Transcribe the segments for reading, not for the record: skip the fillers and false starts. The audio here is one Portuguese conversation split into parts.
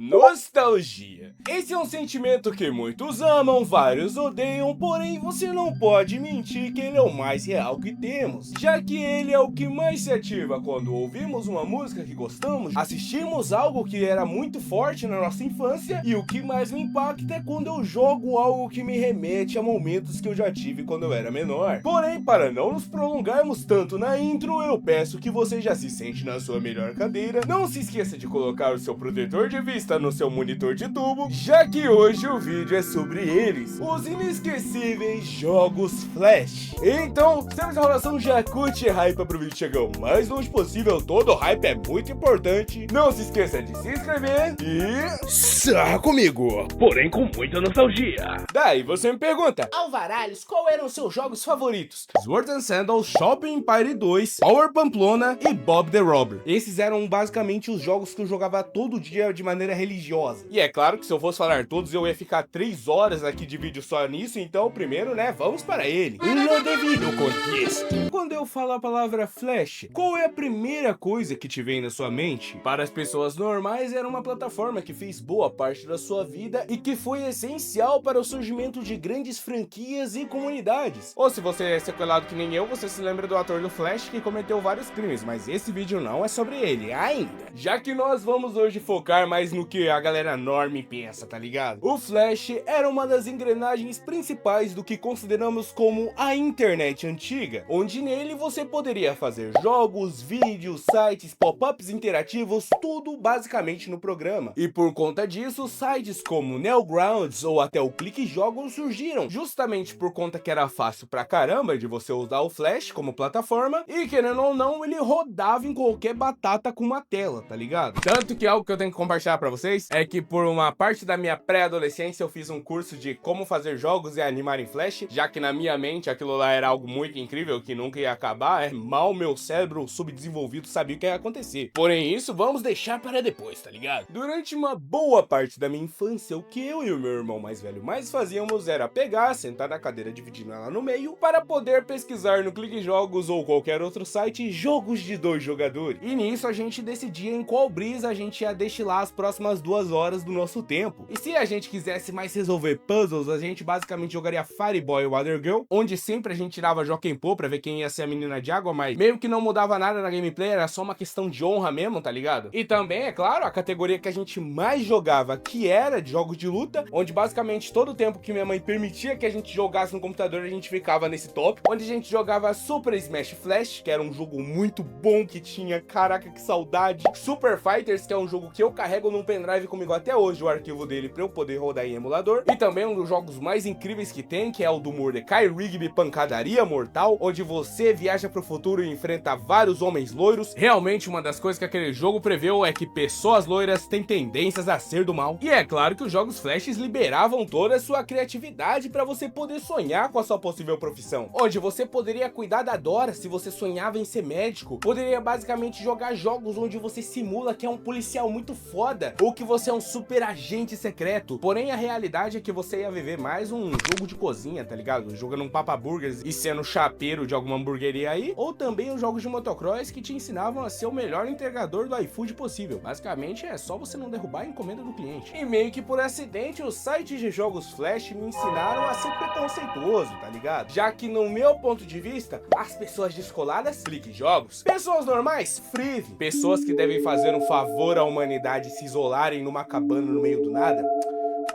Nostalgia. Esse é um sentimento que muitos amam, vários odeiam, porém você não pode mentir que ele é o mais real que temos, já que ele é o que mais se ativa quando ouvimos uma música que gostamos, assistimos algo que era muito forte na nossa infância, e o que mais me impacta é quando eu jogo algo que me remete a momentos que eu já tive quando eu era menor. Porém, para não nos prolongarmos tanto na intro, eu peço que você já se sente na sua melhor cadeira, não se esqueça de colocar o seu protetor de vista no seu monitor de tubo, já que hoje o vídeo é sobre eles, os inesquecíveis jogos Flash. Então, sem mais enrolação, já curte e hype pro vídeo chegar o mais longe possível, todo hype é muito importante. Não se esqueça de se inscrever e... sarra comigo, porém com muita nostalgia. Daí você me pergunta, Alvaralhos, qual eram os seus jogos favoritos? Sword and Sandals, Shopping Empire 2, Power Pamplona e Bob the Robber. Esses eram basicamente os jogos que eu jogava todo dia de maneira religiosa. E é claro que se eu fosse falar todos, eu ia ficar 3 horas aqui de vídeo só nisso, então primeiro, né, vamos para ele. No devido contexto. Quando eu falo a palavra Flash, qual é a primeira coisa que te vem na sua mente? Para as pessoas normais, era uma plataforma que fez boa parte da sua vida e que foi essencial para o surgimento de grandes franquias e comunidades. Ou se você é sequelado que nem eu, você se lembra do ator do Flash que cometeu vários crimes, mas esse vídeo não é sobre ele ainda. Já que nós vamos hoje focar mais no que a galera norme pensa, tá ligado? O Flash era uma das engrenagens principais do que consideramos como a internet antiga, onde nele você poderia fazer jogos, vídeos, sites, pop-ups interativos, tudo basicamente no programa. E por conta disso, sites como Newgrounds ou até o Clique Jogos surgiram, justamente por conta que era fácil pra caramba de você usar o Flash como plataforma, e querendo ou não, ele rodava em qualquer batata com uma tela, tá ligado? Tanto que algo que eu tenho que compartilhar pra vocês é que por uma parte da minha pré-adolescência eu fiz um curso de como fazer jogos e animar em Flash, já que na minha mente aquilo lá era algo muito incrível que nunca ia acabar, mal meu cérebro subdesenvolvido sabia o que ia acontecer. Porém isso vamos deixar para depois, tá ligado? Durante uma boa parte da minha infância, o que eu e o meu irmão mais velho mais fazíamos era pegar, sentar na cadeira dividindo ela no meio, para poder pesquisar no Clique Jogos ou qualquer outro site jogos de 2 jogadores. E nisso a gente decidia em qual brisa a gente ia destilar as próximas 2 horas do nosso tempo. E se a gente quisesse mais resolver puzzles, a gente basicamente jogaria Fireboy Water Girl, onde sempre a gente tirava Joaquim Pô pra ver quem ia ser a menina de água, mas meio que não mudava nada na gameplay, era só uma questão de honra mesmo, tá ligado? E também, é claro, a categoria que a gente mais jogava, que era de jogos de luta, onde basicamente todo o tempo que minha mãe permitia que a gente jogasse no computador, a gente ficava nesse top, onde a gente jogava Super Smash Flash, que era um jogo muito bom que tinha, caraca, que saudade, Super Fighters, que é um jogo que eu carrego num pendrive comigo até hoje, o arquivo dele pra eu poder rodar em emulador, e também um dos jogos mais incríveis que tem, que é o do Mordecai Rigby Pancadaria Mortal, onde você viaja pro futuro e enfrenta vários homens loiros. Realmente uma das coisas que aquele jogo preveu é que pessoas loiras têm tendências a ser do mal. E é claro que os jogos Flashes liberavam toda a sua criatividade para você poder sonhar com a sua possível profissão, onde você poderia cuidar da Dora se você sonhava em ser médico, poderia basicamente jogar jogos onde você simula que é um policial muito foda, ou que você é um super agente secreto, porém a realidade é que você ia viver mais um jogo de cozinha, tá ligado? Jogando um Papa Burgers e sendo chapeiro de alguma hamburgueria aí, ou também os jogos de motocross que te ensinavam a ser o melhor entregador do iFood possível. Basicamente é só você não derrubar a encomenda do cliente. E meio que por acidente, os sites de jogos Flash me ensinaram a ser preconceituoso, tá ligado? Já que no meu ponto de vista, as pessoas descoladas, Clique Jogos, pessoas normais, Frive, pessoas que devem fazer um favor à humanidade e se isolarem numa cabana no meio do nada,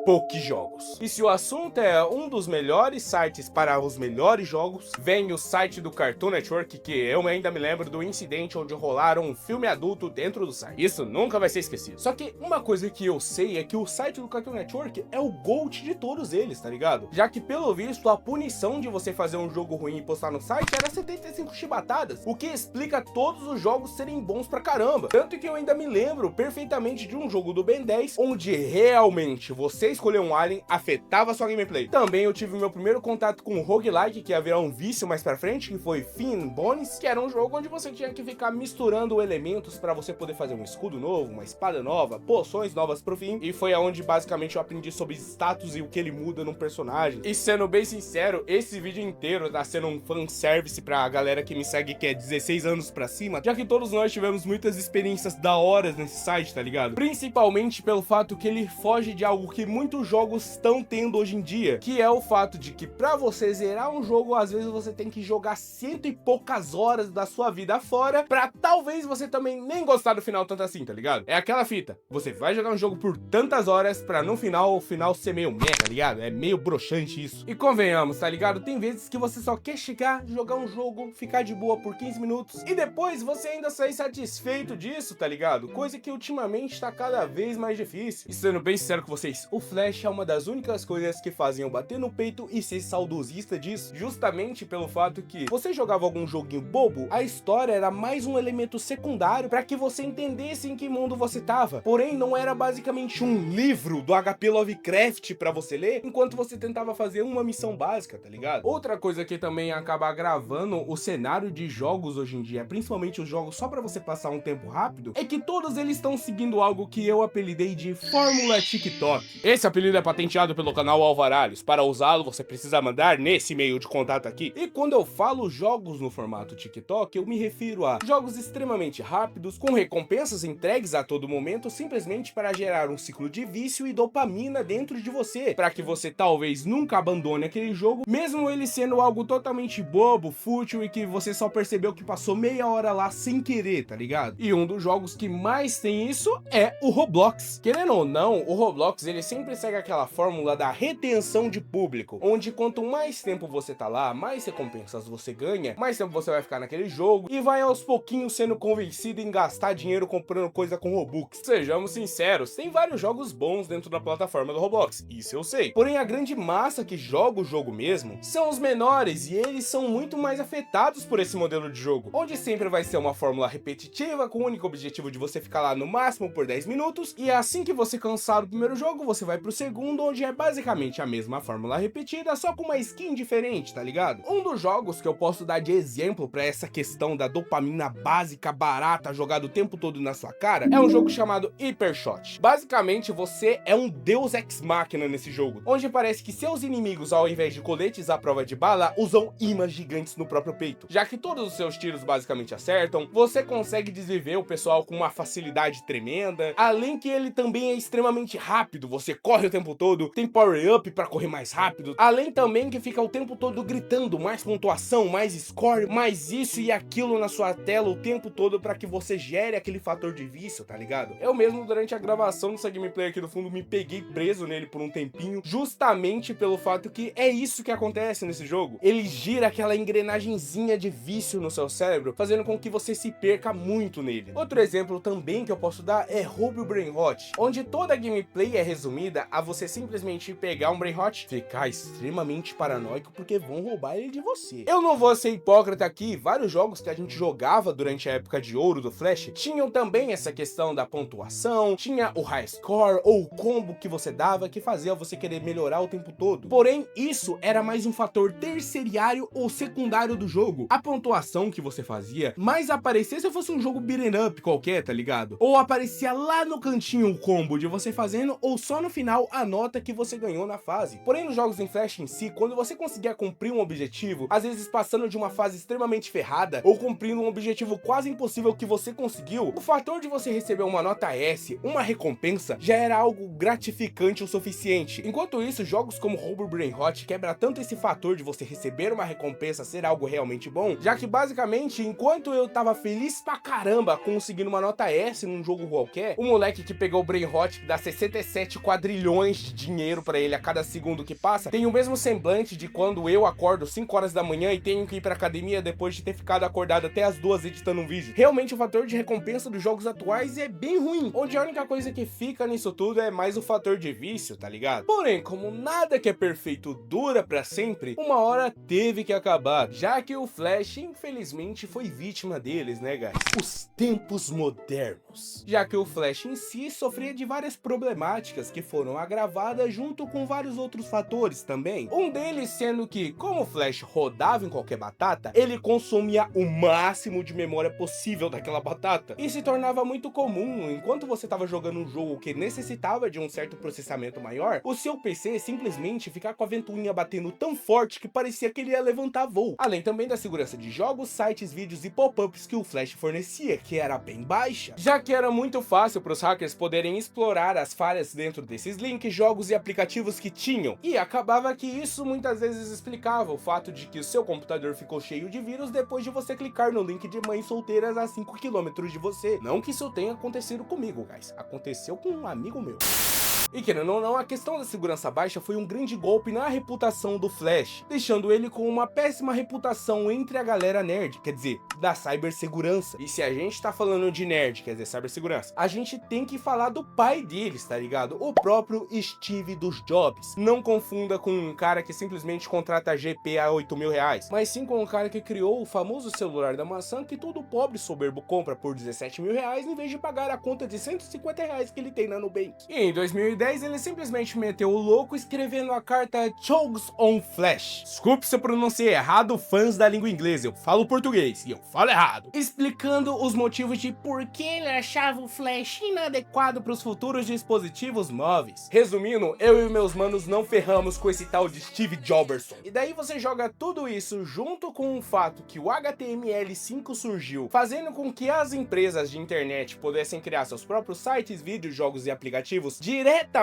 Poucos Jogos. E se o assunto é um dos melhores sites para os melhores jogos, vem o site do Cartoon Network, que eu ainda me lembro do incidente onde rolaram um filme adulto dentro do site. Isso nunca vai ser esquecido. Só que uma coisa que eu sei é que o site do Cartoon Network é o GOAT de todos eles, tá ligado? Já que pelo visto a punição de você fazer um jogo ruim e postar no site era 75 chibatadas, o que explica todos os jogos serem bons pra caramba. Tanto que eu ainda me lembro perfeitamente de um jogo do Ben 10, onde realmente você escolher um alien afetava sua gameplay. Também eu tive meu primeiro contato com o roguelike, que ia virar um vício mais pra frente, que foi Fin Bones, que era um jogo onde você tinha que ficar misturando elementos pra você poder fazer um escudo novo, uma espada nova, poções novas pro fim, e foi aonde basicamente eu aprendi sobre status e o que ele muda num personagem. E sendo bem sincero, esse vídeo inteiro tá sendo um fanservice pra galera que me segue, que é 16 anos pra cima, já que todos nós tivemos muitas experiências da hora nesse site, tá ligado? Principalmente pelo fato que ele foge de algo que muitos jogos estão tendo hoje em dia, que é o fato de que pra você zerar um jogo, às vezes você tem que jogar cento e poucas horas da sua vida fora, pra talvez você também nem gostar do final tanto assim, tá ligado? É aquela fita, você vai jogar um jogo por tantas horas pra no final, o final ser meio meh, tá ligado? É meio broxante isso. E convenhamos, tá ligado? Tem vezes que você só quer chegar, jogar um jogo, ficar de boa por 15 minutos, e depois você ainda sair satisfeito disso, tá ligado? Coisa que ultimamente tá cada vez mais difícil. E sendo bem sincero com vocês, o Flash é uma das únicas coisas que fazem eu bater no peito e ser saudosista disso, justamente pelo fato que você jogava algum joguinho bobo, a história era mais um elemento secundário pra que você entendesse em que mundo você tava. Porém, não era basicamente um livro do HP Lovecraft pra você ler, enquanto você tentava fazer uma missão básica, tá ligado? Outra coisa que também acaba agravando o cenário de jogos hoje em dia, principalmente os jogos só pra você passar um tempo rápido, é que todos eles estão seguindo algo que eu apelidei de Fórmula TikTok. Esse apelido é patenteado pelo canal Alvaralhos. Para usá-lo, você precisa mandar nesse e-mail de contato aqui. E quando eu falo jogos no formato TikTok, eu me refiro a jogos extremamente rápidos, com recompensas entregues a todo momento, simplesmente para gerar um ciclo de vício e dopamina dentro de você, para que você talvez nunca abandone aquele jogo, mesmo ele sendo algo totalmente bobo, fútil e que você só percebeu que passou meia hora lá sem querer, tá ligado? E um dos jogos que mais tem isso é o Roblox. Querendo ou não, o Roblox ele sempre segue aquela fórmula da retenção de público, onde quanto mais tempo você tá lá, mais recompensas você ganha, mais tempo você vai ficar naquele jogo e vai aos pouquinhos sendo convencido em gastar dinheiro comprando coisa com Robux. Sejamos sinceros, tem vários jogos bons dentro da plataforma do Roblox, isso eu sei. Porém, a grande massa que joga o jogo mesmo são os menores, e eles são muito mais afetados por esse modelo de jogo, onde sempre vai ser uma fórmula repetitiva com o único objetivo de você ficar lá no máximo por 10 minutos, e assim que você cansar do primeiro jogo, você vai pro segundo, onde é basicamente a mesma fórmula repetida, só com uma skin diferente, tá ligado? Um dos jogos que eu posso dar de exemplo pra essa questão da dopamina básica, barata, jogada o tempo todo na sua cara, é um jogo chamado Hypershot. Basicamente, você é um deus ex machina nesse jogo, onde parece que seus inimigos, ao invés de coletes à prova de bala, usam imãs gigantes no próprio peito. Já que todos os seus tiros basicamente acertam, você consegue desviver o pessoal com uma facilidade tremenda, além que ele também é extremamente rápido, você corre o tempo todo, tem power-up pra correr mais rápido, além também que fica o tempo todo gritando mais pontuação, mais score, mais isso e aquilo na sua tela o tempo todo pra que você gere aquele fator de vício, tá ligado? Eu mesmo, durante a gravação dessa gameplay aqui do fundo, me peguei preso nele por um tempinho, justamente pelo fato que é isso que acontece nesse jogo. Ele gira aquela engrenagenzinha de vício no seu cérebro, fazendo com que você se perca muito nele. Outro exemplo também que eu posso dar é Robo Brain Rot, onde toda a gameplay é resumida a você simplesmente pegar um Brain Rot, ficar extremamente paranoico porque vão roubar ele de você. Eu não vou ser hipócrita aqui, vários jogos que a gente jogava durante a época de ouro do Flash tinham também essa questão da pontuação, tinha o high score ou o combo que você dava que fazia você querer melhorar o tempo todo. Porém, isso era mais um fator terciário ou secundário do jogo. A pontuação que você fazia mais aparecia se fosse um jogo beat'em up qualquer, tá ligado? Ou aparecia lá no cantinho o combo de você fazendo, ou só no final a nota que você ganhou na fase. Porém, nos jogos em Flash em si, quando você conseguia cumprir um objetivo, às vezes passando de uma fase extremamente ferrada, ou cumprindo um objetivo quase impossível que você conseguiu, o fator de você receber uma nota S, uma recompensa, já era algo gratificante o suficiente. Enquanto isso, jogos como Robo Brain Rot quebra tanto esse fator de você receber uma recompensa ser algo realmente bom, já que basicamente, enquanto eu tava feliz pra caramba conseguindo uma nota S num jogo qualquer, o moleque que pegou o Brain Rot, que dá 67 quadrilhões de dinheiro pra ele a cada segundo que passa, tem o mesmo semblante de quando eu acordo 5 horas da manhã e tenho que ir pra academia depois de ter ficado acordado até as 2 editando um vídeo. Realmente o fator de recompensa dos jogos atuais é bem ruim, onde a única coisa que fica nisso tudo é mais o fator de vício, tá ligado? Porém, como nada que é perfeito dura pra sempre, uma hora teve que acabar, já que o Flash infelizmente foi vítima deles, né, guys? Os tempos modernos. Já que o Flash em si sofria de várias problemáticas que foram foram agravadas junto com vários outros fatores também. Um deles sendo que, como o Flash rodava em qualquer batata, ele consumia o máximo de memória possível daquela batata e se tornava muito comum, enquanto você estava jogando um jogo que necessitava de um certo processamento maior, o seu PC simplesmente ficar com a ventoinha batendo tão forte que parecia que ele ia levantar voo. Além também da segurança de jogos, sites, vídeos e pop-ups que o Flash fornecia, que era bem baixa, já que era muito fácil para os hackers poderem explorar as falhas dentro desses links, jogos e aplicativos que tinham, e acabava que isso muitas vezes explicava o fato de que o seu computador ficou cheio de vírus depois de você clicar no link de mães solteiras a 5 km de você. Não que isso tenha acontecido comigo, guys, aconteceu com um amigo meu. E querendo ou não, a questão da segurança baixa foi um grande golpe na reputação do Flash, deixando ele com uma péssima reputação entre a galera nerd, quer dizer, da cibersegurança. E se a gente tá falando de nerd, quer dizer, cibersegurança, a gente tem que falar do pai deles, tá ligado? O próprio Steve dos Jobs. Não confunda com um cara que simplesmente contrata GP a 8 mil reais, mas sim com um cara que criou o famoso celular da maçã que todo pobre soberbo compra por 17 mil reais em vez de pagar a conta de 150 reais que ele tem na Nubank. E em 2010, ele simplesmente meteu o louco escrevendo a carta Chogs on Flash. Desculpe se eu pronunciei errado, fãs da língua inglesa, eu falo português e eu falo errado. Explicando os motivos de por que ele achava o Flash inadequado para os futuros dispositivos móveis. Resumindo, eu e meus manos não ferramos com esse tal de Steve Jobberson. E daí você joga tudo isso junto com o fato que o HTML5 surgiu, fazendo com que as empresas de internet pudessem criar seus próprios sites, vídeos, jogos e aplicativos diretamente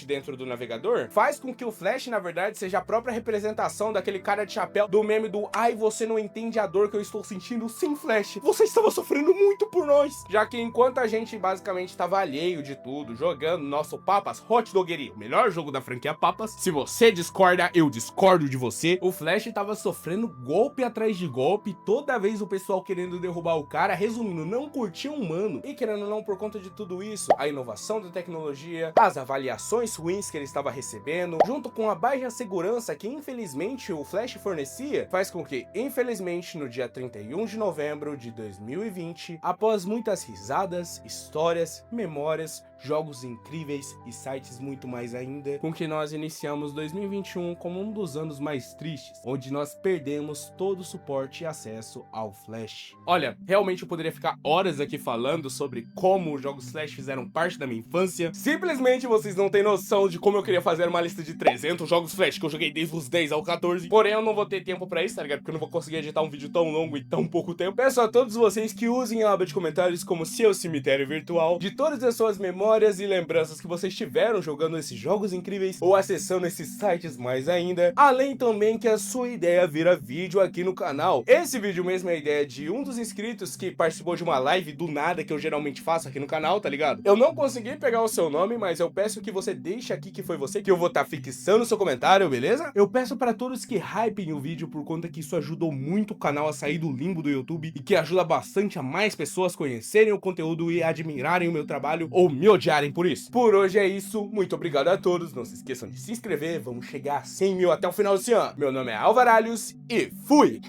dentro do navegador, faz com que o Flash, na verdade, seja a própria representação daquele cara de chapéu do meme do "Ai, você não entende a dor que eu estou sentindo sem Flash, você estava sofrendo muito por nós", já que enquanto a gente basicamente estava alheio de tudo, jogando nosso Papas Hot Doggery, o melhor jogo da franquia Papas, se você discorda, eu discordo de você, o Flash estava sofrendo golpe atrás de golpe, toda vez o pessoal querendo derrubar o cara, resumindo, não curtia um humano, e querendo ou não, por conta de tudo isso, a inovação da tecnologia, as avaliações ruins que ele estava recebendo, junto com a baixa segurança que infelizmente o Flash fornecia, faz com que, infelizmente, no dia 31 de novembro de 2020, após muitas risadas, histórias, memórias, jogos incríveis e sites muito mais ainda, com que nós iniciamos 2021 como um dos anos mais tristes, onde nós perdemos todo o suporte e acesso ao Flash. Olha, realmente eu poderia ficar horas aqui falando sobre como os jogos Flash fizeram parte da minha infância. Simplesmente vocês não têm noção de como eu queria fazer uma lista de 300 jogos Flash que eu joguei desde os 10 ao 14, porém eu não vou ter tempo pra isso, tá ligado? Porque eu não vou conseguir editar um vídeo tão longo em tão pouco tempo. Peço a todos vocês que usem a aba de comentários como seu cemitério virtual de todas as suas memórias e lembranças que vocês tiveram jogando esses jogos incríveis ou acessando esses sites mais ainda, além também que a sua ideia vira vídeo aqui no canal. Esse vídeo mesmo é a ideia de um dos inscritos que participou de uma live do nada que eu geralmente faço aqui no canal, tá ligado? Eu não consegui pegar o seu nome, mas eu peço que você deixe aqui que foi você, que eu vou estar fixando o seu comentário, beleza? Eu peço para todos que hypem o vídeo por conta que isso ajudou muito o canal a sair do limbo do YouTube e que ajuda bastante a mais pessoas conhecerem o conteúdo e admirarem o meu trabalho ou me odiarem por isso. Por hoje é isso, muito obrigado a todos, não se esqueçam de se inscrever, vamos chegar a 100 mil até o final desse ano. Meu nome é Alvaralhos e fui!